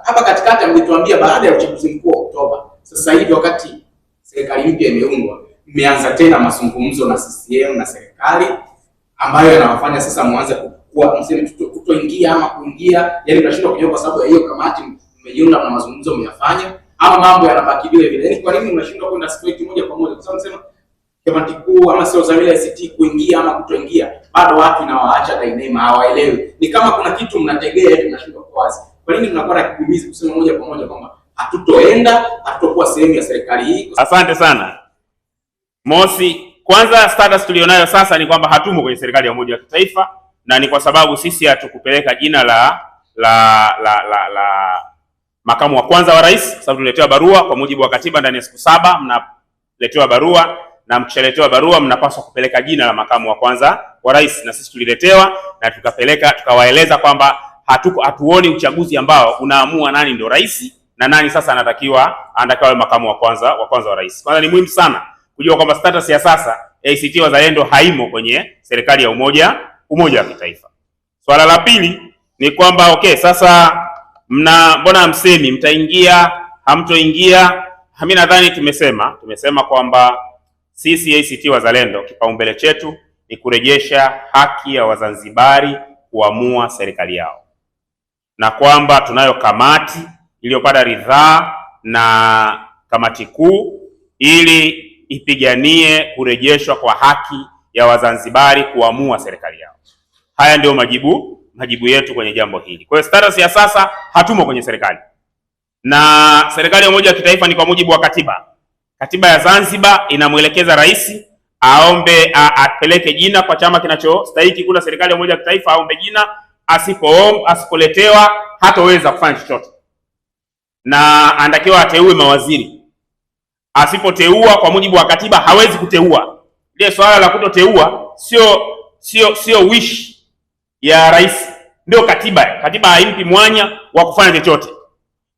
hapa katikati mlituambia baada ya uchaguzi mkuu wa Oktoba. Sasa hivi wakati serikali mpya imeundwa, mmeanza tena mazungumzo na CCM na serikali ambayo yanawafanya sasa mwanze kukua, mseme kutoingia ama kuingia, yani tunashindwa kujua kwa sababu ya hiyo kamati mmejiunga na mazungumzo mmeyafanya, ama mambo yanabaki vile vile. Yaani kwa nini mnashindwa kwenda straight moja kwa moja? Kwa sababu msema kamati kuu ama sio dhamira ICT kuingia ama kutoingia, bado watu inawaacha daima hawaelewi. Ni kama kuna kitu mnategea hivi mnashindwa kwa wazi. Kwa nini tunakuwa na kigumizi kusema moja kwa moja kwamba hatutoenda, hatutokuwa sehemu ya serikali hii? Asante sana. Mosi, kwanza status tulionayo sasa ni kwamba hatumo kwenye serikali ya umoja wa kitaifa, na ni kwa sababu sisi hatukupeleka jina la makamu wa kwanza wa rais, sababu tuletewa barua kwa mujibu wa katiba, ndani ya siku 7 mnaletewa barua, na mkishaletewa barua mnapaswa kupeleka jina la makamu wa kwanza wa rais, na sisi tuliletewa na tukapeleka, tukawaeleza kwamba hatuoni uchaguzi ambao unaamua nani ndio rais na nani sasa anatakiwa makamu wa kwanza wa rais. Kwanza ni muhimu sana kujua kwamba status ya sasa ACT Wazalendo haimo kwenye serikali ya umoja wa kitaifa. Swala la pili ni kwamba okay, sasa mbona hamsemi mtaingia hamtoingia? Mimi nadhani tumesema kwamba sisi ACT Wazalendo kipaumbele chetu ni kurejesha haki ya Wazanzibari kuamua serikali yao, na kwamba tunayo kamati iliyopata ridhaa na kamati kuu ili ipiganie kurejeshwa kwa haki ya Wazanzibari kuamua serikali yao. Haya ndio majibu yetu kwenye jambo hili. Kwa hiyo status ya sasa hatumo kwenye serikali, na serikali ya umoja wa kitaifa ni kwa mujibu wa katiba. Katiba ya Zanzibar inamwelekeza rais aombe apeleke jina kwa chama kinachostahili kuna serikali ya umoja wa kitaifa, aombe jina. Asipoletewa hataweza kufanya chochote, na anatakiwa ateue mawaziri. Asipoteua kwa mujibu wa katiba hawezi kuteua. Ile swala la kutoteua sio wish ya rais, ndio katiba haimpi mwanya wa kufanya chochote.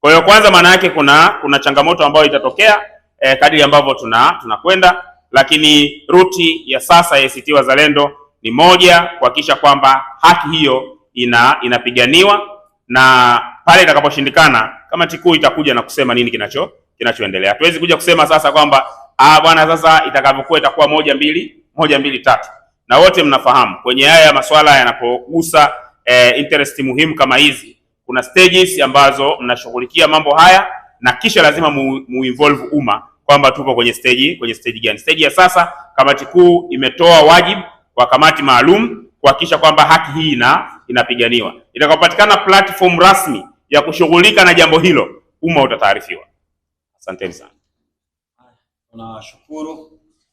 Kwa hiyo kwanza, maana yake kuna changamoto ambayo itatokea kadri ambavyo tunakwenda, lakini ruti ya sasa ya ACT Wazalendo ni moja, kuhakikisha kwamba haki hiyo inapiganiwa, na pale itakaposhindikana kamati kuu itakuja na kusema nini kinachoendelea. Hatuwezi kuja kusema sasa kwamba bwana sasa itakavyokuwa itakuwa 1 2 3. Na wote mnafahamu kwenye haya masuala yanapogusa interest muhimu kama hizi, kuna stages ambazo mnashughulikia mambo haya, na kisha lazima muinvolve umma kwamba tupo kwenye stage gani. Stage ya sasa kamati kuu imetoa wajibu kwa kamati maalum kuhakikisha kwamba haki hii inapiganiwa. Itakapopatikana platform rasmi ya kushughulika na jambo hilo, umma utataarifiwa. Asanteni sana. Tunashukuru.